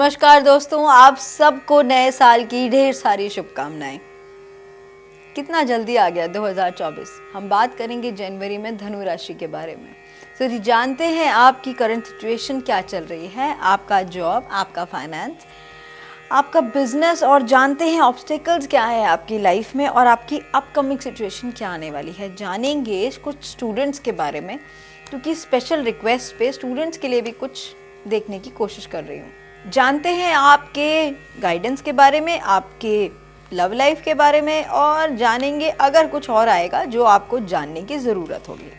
नमस्कार दोस्तों, आप सबको नए साल की ढेर सारी शुभकामनाएं। कितना जल्दी आ गया 2024। हम बात करेंगे जनवरी में धनु राशि के बारे में। तो जानते हैं आपकी करंट सिचुएशन क्या चल रही है, आपका जॉब, आपका फाइनेंस, आपका बिजनेस, और जानते हैं ऑब्स्टेकल्स क्या है आपकी लाइफ में और आपकी अपकमिंग सिचुएशन क्या आने वाली है। जानेंगे कुछ स्टूडेंट्स के बारे में, क्योंकि स्पेशल रिक्वेस्ट पे स्टूडेंट्स के लिए भी कुछ देखने की कोशिश कर रही हूँ। जानते हैं आपके गाइडेंस के बारे में, आपके लव लाइफ के बारे में, और जानेंगे अगर कुछ और आएगा जो आपको जानने की ज़रूरत होगी।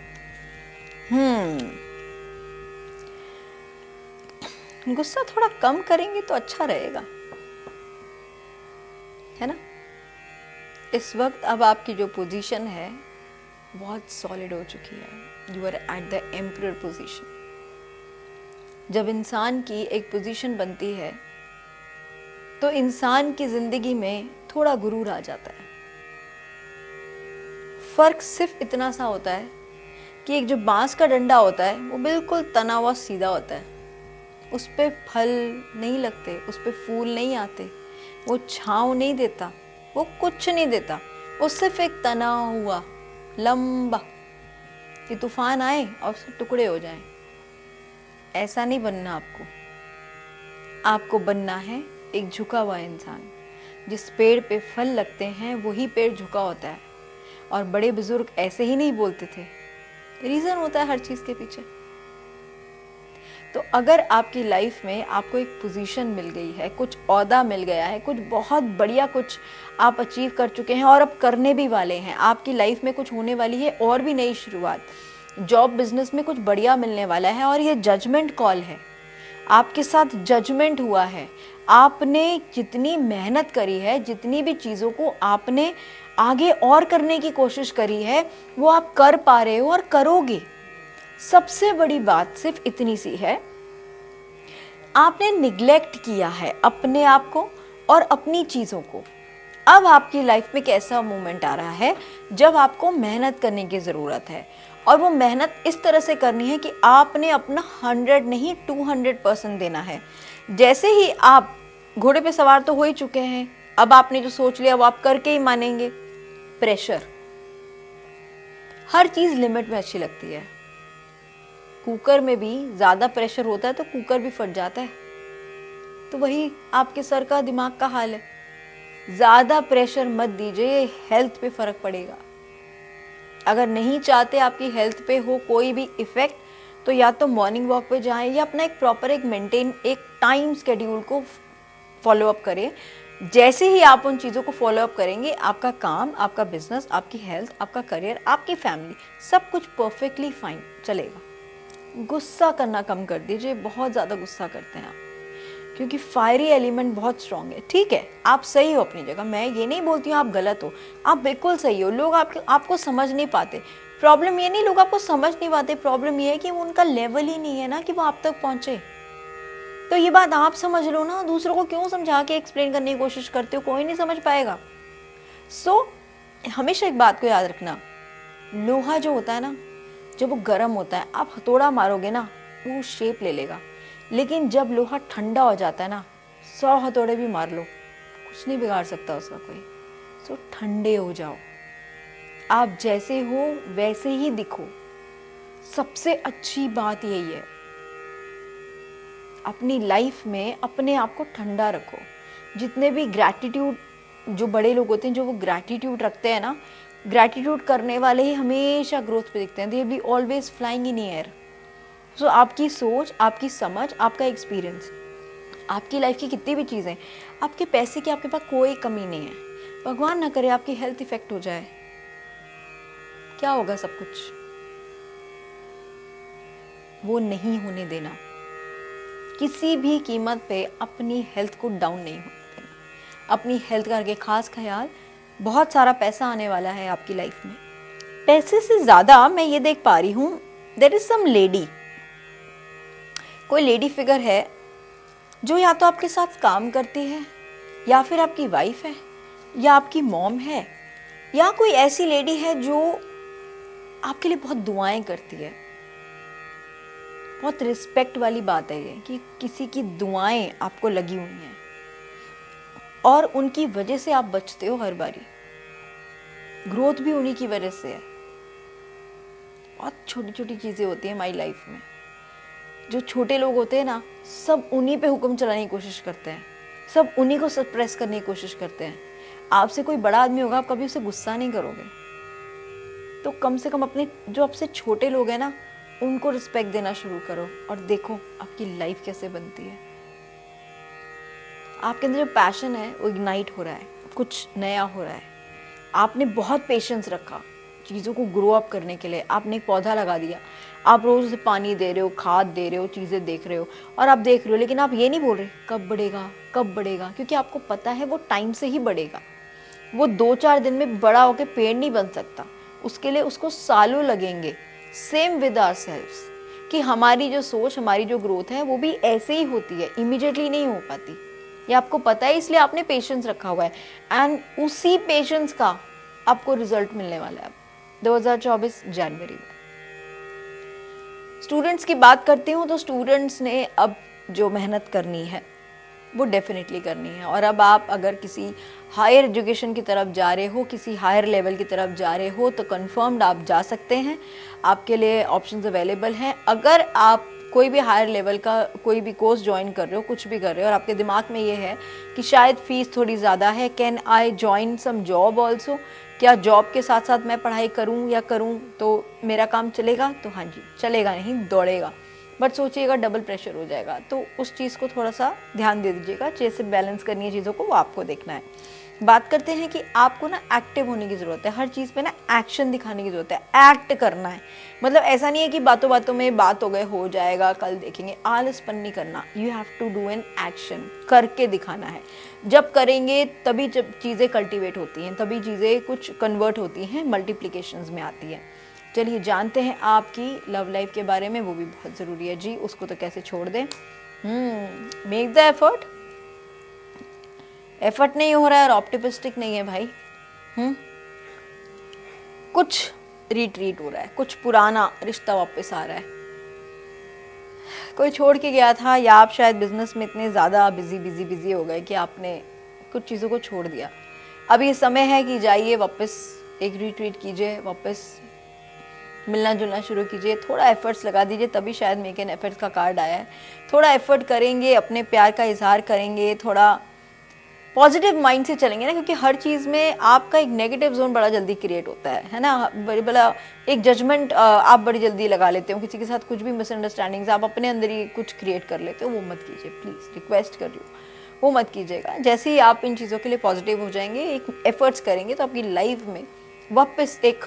गुस्सा थोड़ा कम करेंगे तो अच्छा रहेगा, है ना। इस वक्त अब आपकी जो पोजीशन है बहुत सॉलिड हो चुकी है। You are at the emperor position. जब इंसान की एक पोजीशन बनती है तो इंसान की जिंदगी में थोड़ा गुरूर आ जाता है। फर्क सिर्फ इतना सा होता है कि एक जो बांस का डंडा होता है वो बिल्कुल तना हुआ सीधा होता है, उस पे फल नहीं लगते, उस पे फूल नहीं आते, वो छांव नहीं देता, वो कुछ नहीं देता, वो सिर्फ एक तना हुआ लंबा कि तूफान आए और उसके टुकड़े हो जाएं। ऐसा नहीं बनना आपको बनना है एक झुका हुआ इंसान। जिस पेड़ पे फल लगते हैं वही पेड़ झुका होता है। और बड़े बुजुर्ग ऐसे ही नहीं बोलते थे, रीजन होता है हर चीज के पीछे। तो अगर आपकी लाइफ में आपको एक पोजीशन मिल गई है, कुछ ओहदा मिल गया है, कुछ बहुत बढ़िया कुछ आप अचीव कर चुके हैं और अब करने भी वाले हैं, आपकी लाइफ में कुछ होने वाली है और भी नई शुरुआत, जॉब बिजनेस में कुछ बढ़िया मिलने वाला है, और ये जजमेंट कॉल है, आपके साथ जजमेंट हुआ है। आपने जितनी मेहनत करी है, जितनी भी चीज़ों को आपने आगे और करने की कोशिश करी है, वो आप कर पा रहे हो और करोगे। सबसे बड़ी बात सिर्फ इतनी सी है, आपने निग्लेक्ट किया है अपने आप को और अपनी चीज़ों को। अब आपकी लाइफ में कैसा मोमेंट आ रहा है जब आपको मेहनत करने की ज़रूरत है, और वो मेहनत इस तरह से करनी है कि आपने अपना 100 नहीं 200% देना है। जैसे ही आप घोड़े पे सवार तो हो ही चुके हैं, अब आपने जो सोच लिया वो आप करके ही मानेंगे। प्रेशर, हर चीज़ लिमिट में अच्छी लगती है। कुकर में भी ज़्यादा प्रेशर होता है तो कुकर भी फट जाता है। तो वही आपके सर का दिमाग का हाल है। ज़्यादा प्रेशर मत दीजिए, हेल्थ पे फ़र्क पड़ेगा। अगर नहीं चाहते आपकी हेल्थ पे हो कोई भी इफ़ेक्ट, तो या तो मॉर्निंग वॉक पे जाएं या अपना एक प्रॉपर एक टाइम स्केड्यूल को फॉलो अप करें। जैसे ही आप उन चीज़ों को फॉलो अप करेंगे, आपका काम, आपका बिजनेस, आपकी हेल्थ, आपका करियर, आपकी फैमिली, सब कुछ परफेक्टली फाइन चलेगा। गुस्सा करना कम कर दीजिए, बहुत ज़्यादा गुस्सा करते हैं आप, क्योंकि फायरी एलिमेंट बहुत स्ट्रांग है। ठीक है, आप सही हो अपनी जगह, मैं ये नहीं बोलती हूँ आप गलत हो, आप बिल्कुल सही हो। लोग आपको समझ नहीं पाते। प्रॉब्लम ये नहीं लोग आपको समझ नहीं पाते, प्रॉब्लम ये है कि उनका लेवल ही नहीं है ना कि वो आप तक पहुँचे। तो ये बात आप समझ लो ना, दूसरों को क्यों समझा के एक्सप्लेन करने की कोशिश करते हो, कोई नहीं समझ पाएगा। हमेशा एक बात को याद रखना, लोहा जो होता है ना, जब वो गर्म होता है, आप हथौड़ा मारोगे ना वो शेप ले लेगा, लेकिन जब लोहा ठंडा हो जाता है ना, 100 हथौड़े भी मार लो कुछ नहीं बिगाड़ सकता उसका कोई। ठंडे हो जाओ, आप जैसे हो वैसे ही दिखो। सबसे अच्छी बात यही है, अपनी लाइफ में अपने आप को ठंडा रखो। जितने भी ग्रैटिट्यूड, जो बड़े लोग होते हैं जो वो ग्रैटिट्यूड रखते हैं ना, ग्रैटिट्यूड करने वाले ही हमेशा ग्रोथ पे दिखते हैं। They will be always flying in air. So आपकी सोच, आपकी समझ, आपका एक्सपीरियंस, आपकी लाइफ की कितनी भी चीज़ें, आपके पैसे की आपके पास कोई कमी नहीं है। भगवान ना करे आपकी हेल्थ इफेक्ट हो जाए, क्या होगा? सब कुछ वो नहीं होने देना। किसी भी कीमत पे अपनी हेल्थ को डाउन नहीं होने देना। अपनी हेल्थ का रखिए खास ख्याल। बहुत सारा पैसा आने वाला है आपकी लाइफ में। पैसे से ज़्यादा मैं ये देख पा रही हूँ, देयर इज सम लेडी, कोई लेडी फिगर है जो या तो आपके साथ काम करती है, या फिर आपकी वाइफ है, या आपकी मॉम है, या कोई ऐसी लेडी है जो आपके लिए बहुत दुआएं करती है। बहुत रिस्पेक्ट वाली बात है ये कि किसी की दुआएं आपको लगी हुई हैं और उनकी वजह से आप बचते हो हर बारी। ग्रोथ भी उन्हीं की वजह से है। बहुत छोटी छोटी चीज़ें होती हैं हमारी लाइफ में। जो छोटे लोग होते हैं ना, सब उन्हीं पे हुक्म चलाने की कोशिश करते हैं, सब उन्हीं को सप्रेस करने की कोशिश करते हैं। आपसे कोई बड़ा आदमी होगा, आप कभी उसे गुस्सा नहीं करोगे। तो कम से कम अपने जो आपसे छोटे लोग हैं ना, उनको रिस्पेक्ट देना शुरू करो और देखो आपकी लाइफ कैसे बनती है। आपके अंदर जो पैशन है वो इग्नाइट हो रहा है, कुछ नया हो रहा है। आपने बहुत पेशेंस रखा चीज़ों को ग्रो अप करने के लिए। आपने एक पौधा लगा दिया, आप रोज़ उसे पानी दे रहे हो, खाद दे रहे हो, चीज़ें देख रहे हो और आप देख रहे हो, लेकिन आप ये नहीं बोल रहे कब बढ़ेगा कब बढ़ेगा, क्योंकि आपको पता है वो टाइम से ही बढ़ेगा। वो 2-4 दिन में बड़ा होकर पेड़ नहीं बन सकता, उसके लिए उसको सालों लगेंगे। सेम विद आवरसेल्व्स, कि हमारी जो सोच, हमारी जो ग्रोथ है वो भी ऐसे ही होती है, इमीडिएटली नहीं हो पाती। ये आपको पता है, इसलिए आपने पेशेंस रखा हुआ है एंड उसी पेशेंस का आपको रिजल्ट मिलने वाला है 2024 जनवरी में। स्टूडेंट्स की बात करती हूँ तो स्टूडेंट्स ने अब जो मेहनत करनी है वो डेफिनेटली करनी है। और अब आप अगर किसी हायर एजुकेशन की तरफ जा रहे हो, किसी हायर लेवल की तरफ जा रहे हो, तो कंफर्म्ड आप जा सकते हैं। आपके लिए ऑप्शंस अवेलेबल हैं। अगर आप कोई भी हायर लेवल का कोई भी कोर्स ज्वाइन कर रहे हो, कुछ भी कर रहे हो और आपके दिमाग में ये है कि शायद फीस थोड़ी ज़्यादा है, can I join some job also, क्या जॉब के साथ साथ मैं पढ़ाई करूँ तो मेरा काम चलेगा? तो हाँ जी, चलेगा नहीं, दौड़ेगा। बट सोचिएगा डबल प्रेशर हो जाएगा, तो उस चीज़ को थोड़ा सा ध्यान दे दीजिएगा। जैसे बैलेंस करनी है चीज़ों को, वो आपको देखना है। बात करते हैं कि आपको ना एक्टिव होने की ज़रूरत है, हर चीज़ पे ना एक्शन दिखाने की ज़रूरत है, एक्ट करना है। मतलब ऐसा नहीं है कि बातों बातों में बात हो गए, हो जाएगा, कल देखेंगे, आलसपन नहीं करना। You have to do an action, करके दिखाना है। जब करेंगे तभी जब चीज़ें कल्टिवेट होती हैं, तभी चीज़ें कुछ कन्वर्ट होती हैं, मल्टीप्लिकेशंस में आती हैं। चलिए जानते हैं आपकी लव लाइफ के बारे में, वो भी बहुत ज़रूरी है जी, उसको तो कैसे छोड़ दें। Make the effort. एफर्ट नहीं हो रहा है और ऑप्टिमिस्टिक नहीं है भाई। कुछ रिट्रीट हो रहा है, कुछ पुराना रिश्ता वापस आ रहा है। कोई छोड़ के गया था, या आप शायद बिजनेस में इतने ज़्यादा बिजी हो गए कि आपने कुछ चीज़ों को छोड़ दिया। अब ये समय है कि जाइए वापस, एक रिट्रीट कीजिए, वापस मिलना जुलना शुरू कीजिए, थोड़ा एफर्ट्स लगा दीजिए, तभी शायद मेक एन एफर्ट्स का कार्ड आया है। थोड़ा एफर्ट करेंगे, अपने प्यार का इजहार करेंगे, थोड़ा पॉजिटिव माइंड से चलेंगे ना, क्योंकि हर चीज़ में आपका एक नेगेटिव जोन बड़ा जल्दी क्रिएट होता है ना। बड़ा एक जजमेंट आप बड़ी जल्दी लगा लेते हो किसी के साथ, कुछ भी मिसअंडरस्टैंडिंग्स आप अपने अंदर ही कुछ क्रिएट कर लेते हो। वो मत कीजिए प्लीज़, रिक्वेस्ट कर रही हूँ, वो मत कीजिएगा। जैसे ही आप इन चीज़ों के लिए पॉजिटिव हो जाएंगे, एक एफर्ट्स करेंगे, तो आपकी लाइफ में वापस एक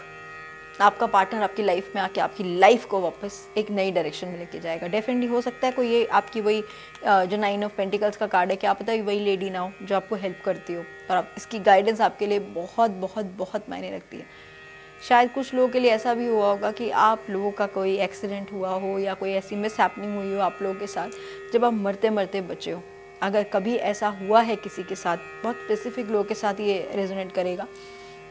आपका पार्टनर आपकी लाइफ में आके आपकी लाइफ को वापस एक नई डायरेक्शन में लेके जाएगा। डेफिनेटली हो सकता है कोई ये आपकी वही जो 9 ऑफ पेंटिकल्स का कार्ड है, क्या पता है वही लेडी ना हो जो आपको हेल्प करती हो, और आप इसकी गाइडेंस आपके लिए बहुत बहुत बहुत मायने रखती है। शायद कुछ लोगों के लिए ऐसा भी हुआ होगा कि आप लोगों का कोई एक्सीडेंट हुआ हो या कोई ऐसी मिस हैपनिंग हुई हो आप लोगों के साथ, जब आप मरते मरते बचे हो। अगर कभी ऐसा हुआ है किसी के साथ, बहुत स्पेसिफिक लोगों के साथ ये रेजोनेट करेगा,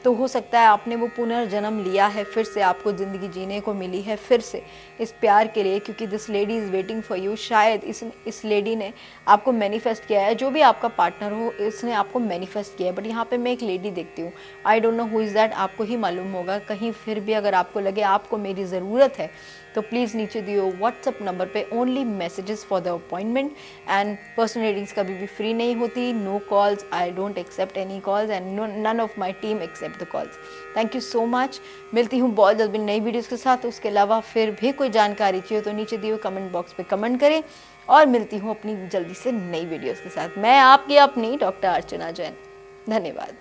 तो हो सकता है आपने वो पुनर्जन्म लिया है, फिर से आपको ज़िंदगी जीने को मिली है, फिर से इस प्यार के लिए, क्योंकि this lady is waiting for you. शायद इस लेडी ने आपको मैनिफेस्ट किया है, जो भी आपका पार्टनर हो इसने आपको मैनिफेस्ट किया है। बट यहाँ पे मैं एक लेडी देखती हूँ, I don't know who is that, आपको ही मालूम होगा। कहीं फिर भी अगर आपको लगे आपको मेरी ज़रूरत है, तो प्लीज़ नीचे दियो व्हाट्सअप नंबर पे only messages for the appointment. And personal readings कभी भी फ्री नहीं होती, no calls, I don't accept any calls and none of my team accept the calls. Thank you so much. मिलती हूँ बहुत जल्द नई वीडियोज़ के साथ। उसके अलावा फिर भी कोई जानकारी चाहिए तो नीचे दियो कमेंट बॉक्स पे कमेंट करें, और मिलती हूँ अपनी जल्दी से नई वीडियोज़ के साथ। मैं आपकी अपनी डॉक्टर अर्चना जैन। धन्यवाद।